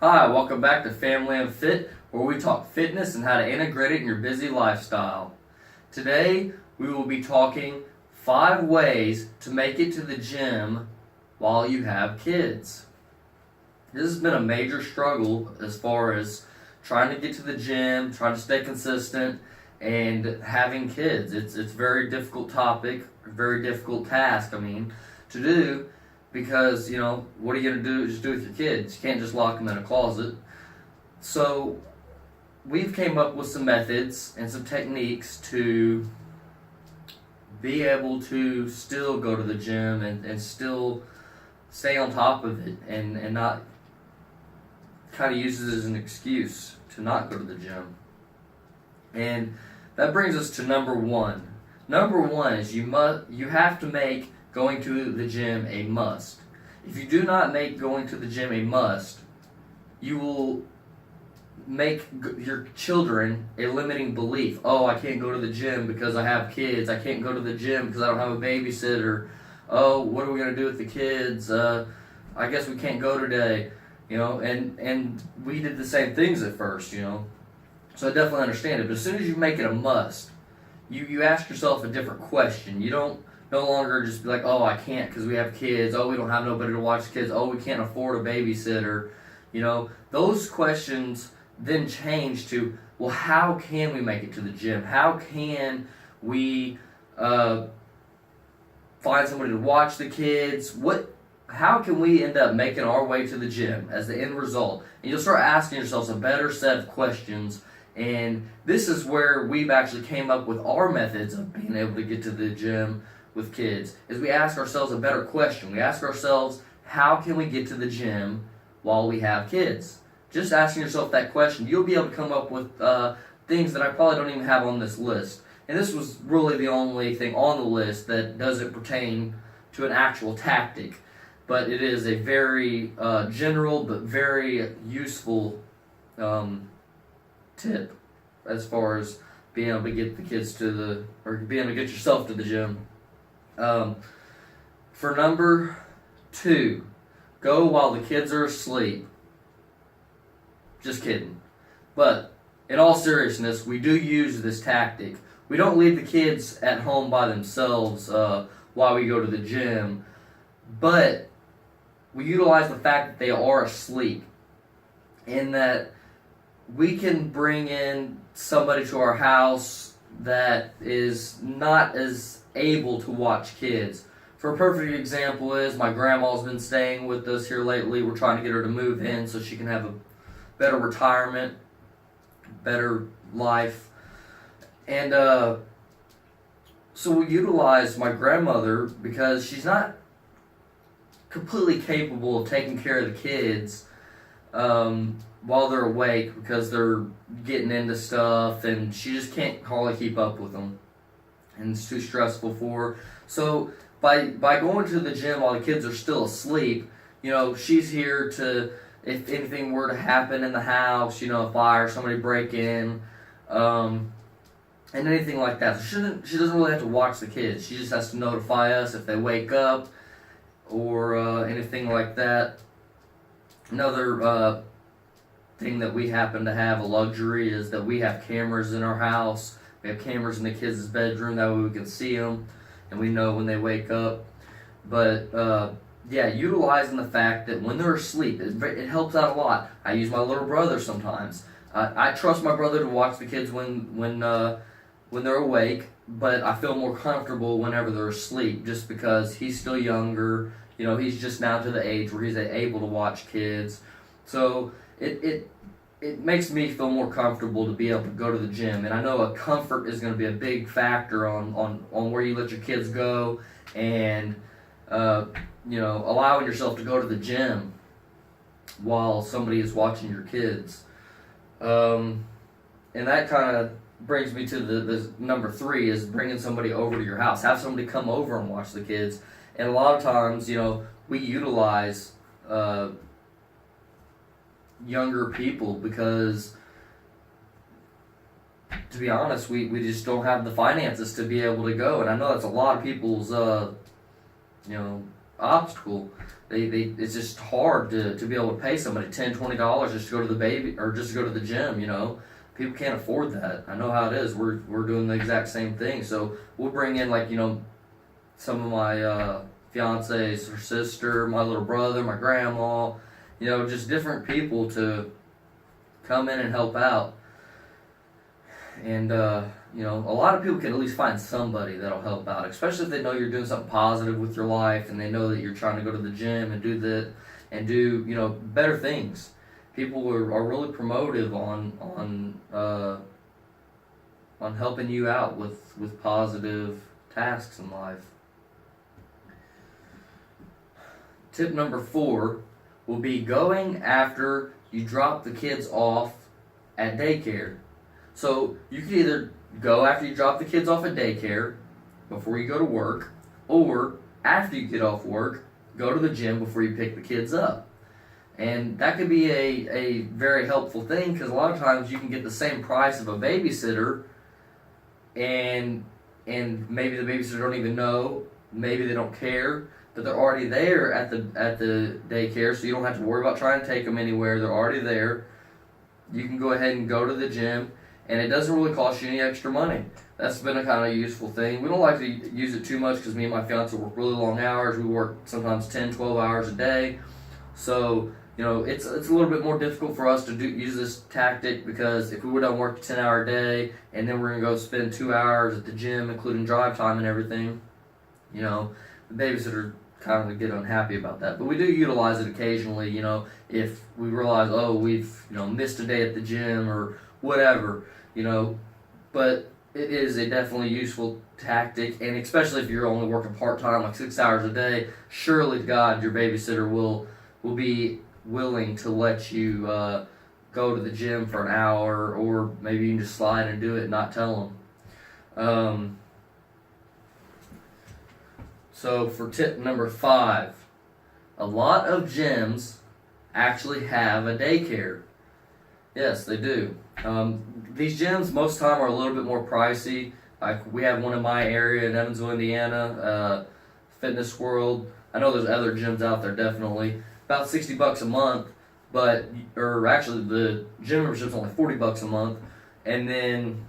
Hi, welcome back to Family and Fit, where we talk fitness and how to integrate it in your busy lifestyle. Today, we will be talking 5 ways to make it to the gym while you have kids. This has been a major struggle as far as trying to get to the gym, trying to stay consistent, and having kids. It's a very difficult topic, a very difficult task, to do. Because, what are you going to do with your kids? You can't just lock them in a closet. So, we've came up with some methods and some techniques to be able to still go to the gym and still stay on top of it and not kind of use it as an excuse to not go to the gym. And that brings us to number 1. Number 1 is you have to make going to the gym a must. If you do not make going to the gym a must, you will make your children a limiting belief. Oh, I can't go to the gym because I have kids. I can't go to the gym because I don't have a babysitter. Oh, what are we going to do with the kids? I guess we can't go today. And we did the same things at first, So I definitely understand it. But as soon as you make it a must, you ask yourself a different question. You don't no longer just be like, oh, I can't because we have kids. Oh, we don't have nobody to watch the kids. Oh, we can't afford a babysitter. Those questions then change to, well, how can we make it to the gym? How can we find somebody to watch the kids? How can we end up making our way to the gym as the end result? And you'll start asking yourselves a better set of questions. And this is where we've actually came up with our methods of being able to get to the gym with kids, is we ask ourselves a better question. We ask ourselves, how can we get to the gym while we have kids? Just asking yourself that question, you'll be able to come up with things that I probably don't even have on this list. And this was really the only thing on the list that doesn't pertain to an actual tactic. But it is a very general but very useful tip as far as being able to get the kids or being able to get yourself to the gym. For number 2, go while the kids are asleep. Just kidding. But in all seriousness, we do use this tactic. We don't leave the kids at home by themselves while we go to the gym, but we utilize the fact that they are asleep, and that we can bring in somebody to our house that is not as able to watch kids. For a perfect example is my grandma's been staying with us here lately. We're trying to get her to move in so she can have a better retirement, better life. And so we utilize my grandmother because she's not completely capable of taking care of the kids while they're awake because they're getting into stuff, and she just can't hardly keep up with them, and it's too stressful for her. So by going to the gym while the kids are still asleep, she's here to, if anything were to happen in the house, a fire, somebody break in, and anything like that. So she doesn't really have to watch the kids. She just has to notify us if they wake up or anything like that. Another thing that we happen to have a luxury is that we have cameras in our house. We have cameras in the kids' bedroom, that way we can see them and we know when they wake up. But utilizing the fact that when they're asleep, it helps out a lot. I use my little brother sometimes. I trust my brother to watch the kids when they're awake, but I feel more comfortable whenever they're asleep, just because he's still younger. He's just now to the age where he's able to watch kids. So it makes me feel more comfortable to be able to go to the gym. And I know a comfort is going to be a big factor on where you let your kids go, and allowing yourself to go to the gym while somebody is watching your kids. And that kind of brings me to the number 3, is bringing somebody over to your house. Have somebody come over and watch the kids. And a lot of times, we utilize younger people because, to be honest, we just don't have the finances to be able to go. And I know that's a lot of people's obstacle. It's just hard to be able to pay somebody $10, $20 just to go to the baby or just to go to the gym. People can't afford that. I know how it is. We're doing the exact same thing. So we'll bring in some of my fiance's, her sister, my little brother, my grandma, just different people to come in and help out. And a lot of people can at least find somebody that'll help out, especially if they know you're doing something positive with your life and they know that you're trying to go to the gym and do better things. People are really promotive on helping you out with positive tasks in life. Tip number 4 will be going after you drop the kids off at daycare. So you can either go after you drop the kids off at daycare before you go to work, or after you get off work, go to the gym before you pick the kids up. And that could be a very helpful thing, because a lot of times you can get the same price of a babysitter, and maybe the babysitter don't even know, maybe they don't care, but they're already there at the daycare, so you don't have to worry about trying to take them anywhere. They're already there. You can go ahead and go to the gym, and it doesn't really cost you any extra money. That's been a kind of useful thing. We don't like to use it too much because me and my fiance work really long hours. We work sometimes 10, 12 hours a day. So, it's a little bit more difficult for us to use this tactic, because if we would have worked a 10-hour day and then we're going to go spend 2 hours at the gym, including drive time and everything, the babysitter kind of get unhappy about that. But we do utilize it occasionally, if we realize, we've, missed a day at the gym or whatever, but it is a definitely useful tactic, and especially if you're only working part-time, like 6 hours a day, surely to God your babysitter will be willing to let you go to the gym for an hour, or maybe you can just slide and do it and not tell them. So for tip number 5, a lot of gyms actually have a daycare. Yes, they do. These gyms most of the time are a little bit more pricey. Like we have one in my area in Evansville, Indiana, Fitness World. I know there's other gyms out there, definitely. About $60 a month, or actually the gym membership's only $40 a month, and then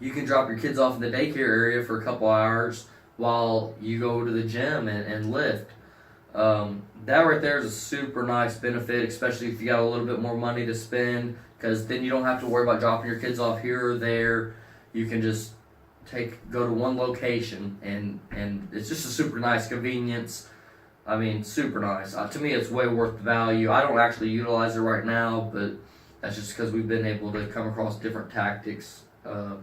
you can drop your kids off in the daycare area for a couple hours while you go to the gym and lift. That right there is a super nice benefit, especially if you got a little bit more money to spend, because then you don't have to worry about dropping your kids off here or there. You can just go to one location, and it's just a super nice convenience. I mean, super nice. To me, it's way worth the value. I don't actually utilize it right now, but that's just because we've been able to come across different tactics. And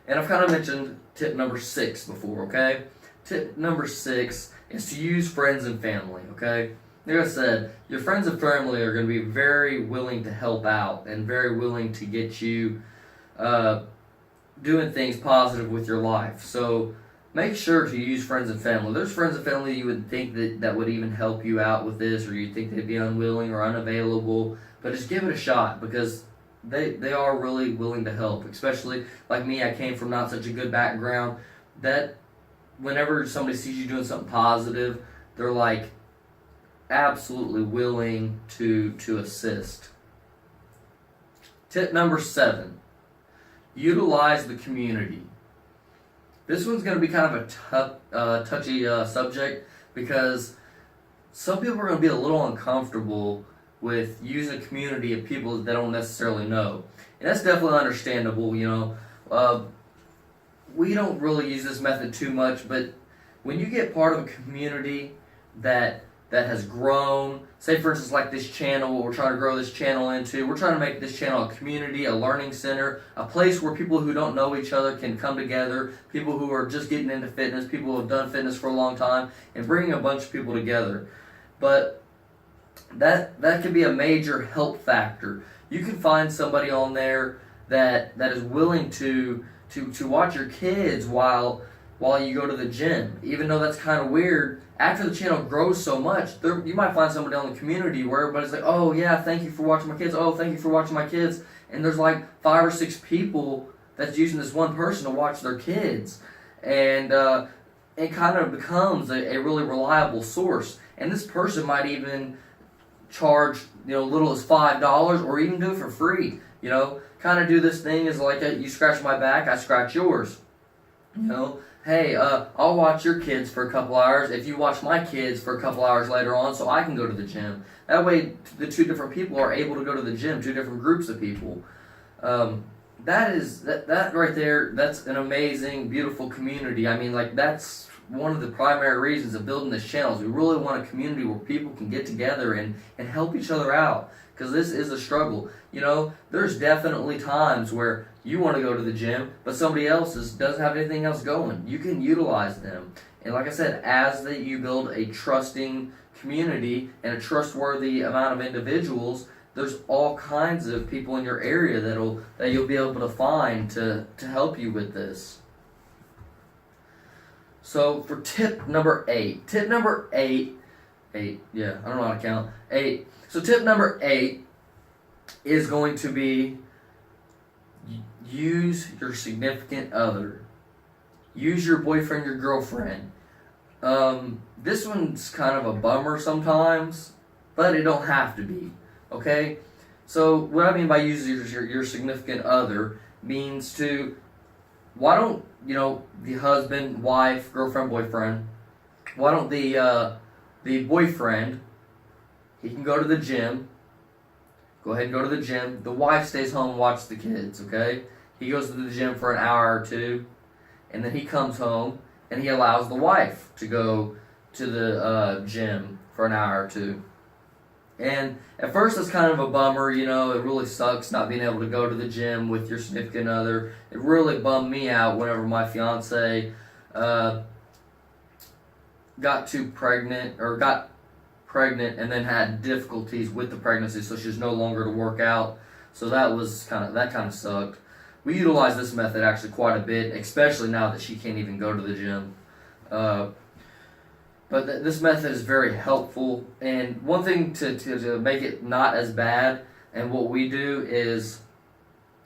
I've kind of mentioned tip number 6 before, okay? Tip number 6 is to use friends and family, okay? Like I said, your friends and family are going to be very willing to help out and very willing to get you doing things positive with your life. So make sure to use friends and family. There's friends and family you would think that would even help you out with this, or you think they'd be unwilling or unavailable, but just give it a shot, because they are really willing to help. Especially like me, I came from not such a good background, that whenever somebody sees you doing something positive, they're like absolutely willing to assist. Tip number 7, utilize the community. This one's going to be kind of a touchy subject, because some people are going to be a little uncomfortable with using a community of people that they don't necessarily know. And that's definitely understandable, we don't really use this method too much, but when you get part of a community that has grown, say for instance like this channel, what we're trying to grow this channel into, we're trying to make this channel a community, a learning center, a place where people who don't know each other can come together, people who are just getting into fitness, people who have done fitness for a long time, and bringing a bunch of people together. But that could be a major help factor. You can find somebody on there that is willing to watch your kids while you go to the gym. Even though that's kind of weird, after the channel grows so much, you might find somebody on the community where everybody's like, oh yeah, thank you for watching my kids, oh thank you for watching my kids, and there's like 5 or 6 people that's using this one person to watch their kids. And it kind of becomes a really reliable source. And this person might even charge, little as $5, or even do it for free. Kind of do this thing as like you scratch my back, I scratch yours. Hey, I'll watch your kids for a couple hours if you watch my kids for a couple hours later on, so I can go to the gym. That way, the two different people are able to go to the gym, two different groups of people. That right there, that's an amazing, beautiful community. I mean, like, that's one of the primary reasons of building this channel is we really want a community where people can get together and help each other out, because this is a struggle. There's definitely times where you want to go to the gym, but somebody else doesn't have anything else going. You can utilize them. And like I said, as you build a trusting community and a trustworthy amount of individuals, there's all kinds of people in your area that you'll be able to find to help you with this. So for tip number 8, I don't know how to count, 8. So tip number 8 is going to be use your significant other. Use your boyfriend, your girlfriend. This one's kind of a bummer sometimes, but it don't have to be. Okay? So what I mean by using your significant other means why don't, the husband, wife, girlfriend, boyfriend, why don't the boyfriend, he can go to the gym. Go ahead and go to the gym. The wife stays home and watches the kids, okay? He goes to the gym for an hour or two, and then he comes home, and he allows the wife to go to the gym for an hour or two. And at first it's kind of a bummer, it really sucks not being able to go to the gym with your significant other. It really bummed me out whenever my fiance got pregnant and then had difficulties with the pregnancy, so she was no longer to work out. So that kind of sucked. We utilize this method actually quite a bit, especially now that she can't even go to the gym. But this method is very helpful. And one thing to make it not as bad, and what we do is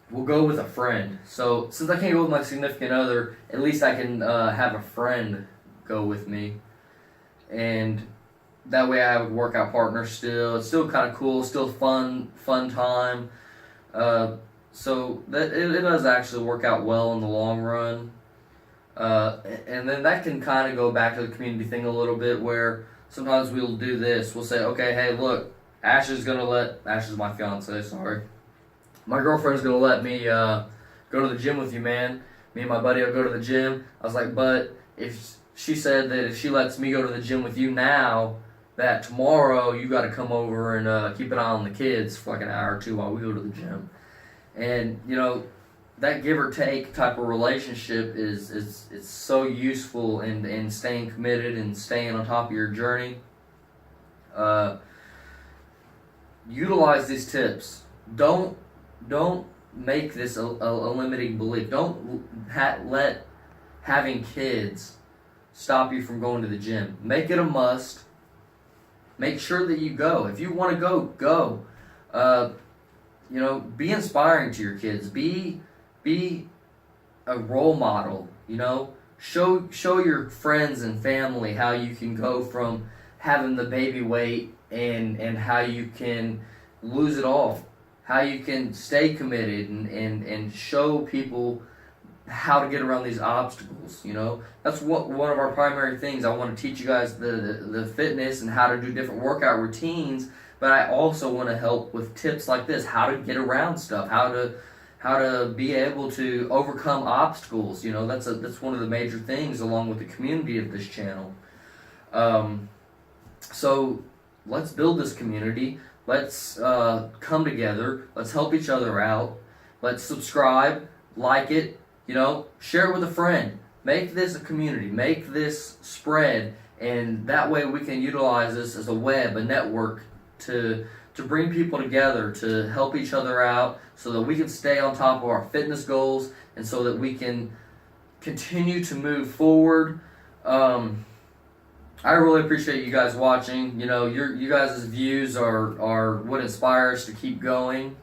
we'll go with a friend. So since I can't go with my significant other, at least I can have a friend go with me. And that way I have a workout partner still. It's still kind of cool, still fun time. So that it does actually work out well in the long run. And then that can kind of go back to the community thing a little bit, where sometimes we'll do this. We'll say, okay, hey, look, Ash is my fiance, sorry. My girlfriend's going to let me go to the gym with you, man. Me and my buddy will go to the gym. I was like, but she said that if she lets me go to the gym with you now, that tomorrow you got to come over and keep an eye on the kids for like an hour or two while we go to the gym. And, that give or take type of relationship is so useful in staying committed and staying on top of your journey. Utilize these tips. Don't make this a limiting belief. Don't let having kids stop you from going to the gym. Make it a must. Make sure that you go. If you want to go. Be inspiring to your kids. Be a role model. Show your friends and family how you can go from having the baby weight and how you can lose it all. How you can stay committed and show people how to get around these obstacles. That's one of our primary things. I want to teach you guys the fitness and how to do different workout routines, but I also want to help with tips like this, how to get around stuff, how to be able to overcome obstacles. That's one of the major things along with the community of this channel. So let's build this community. Let's come together. Let's help each other out. Let's subscribe, like it, share it with a friend. Make this a community. Make this spread, and that way we can utilize this as a web, a network to bring people together, to help each other out, so that we can stay on top of our fitness goals, and so that we can continue to move forward. I really appreciate you guys watching. You guys' views are what inspire us to keep going.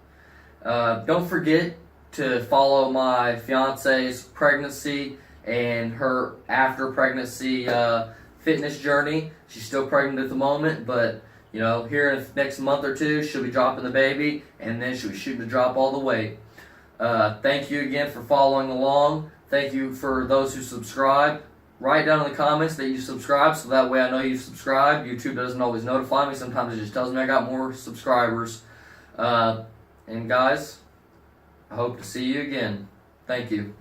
Don't forget to follow my fiance's pregnancy and her after pregnancy fitness journey. She's still pregnant at the moment, but here in the next month or two, she'll be dropping the baby, and then she'll be shooting to drop all the weight. Thank you again for following along. Thank you for those who subscribe. Write down in the comments that you subscribe, so that way I know you've subscribed. YouTube doesn't always notify me. Sometimes it just tells me I got more subscribers. And guys, I hope to see you again. Thank you.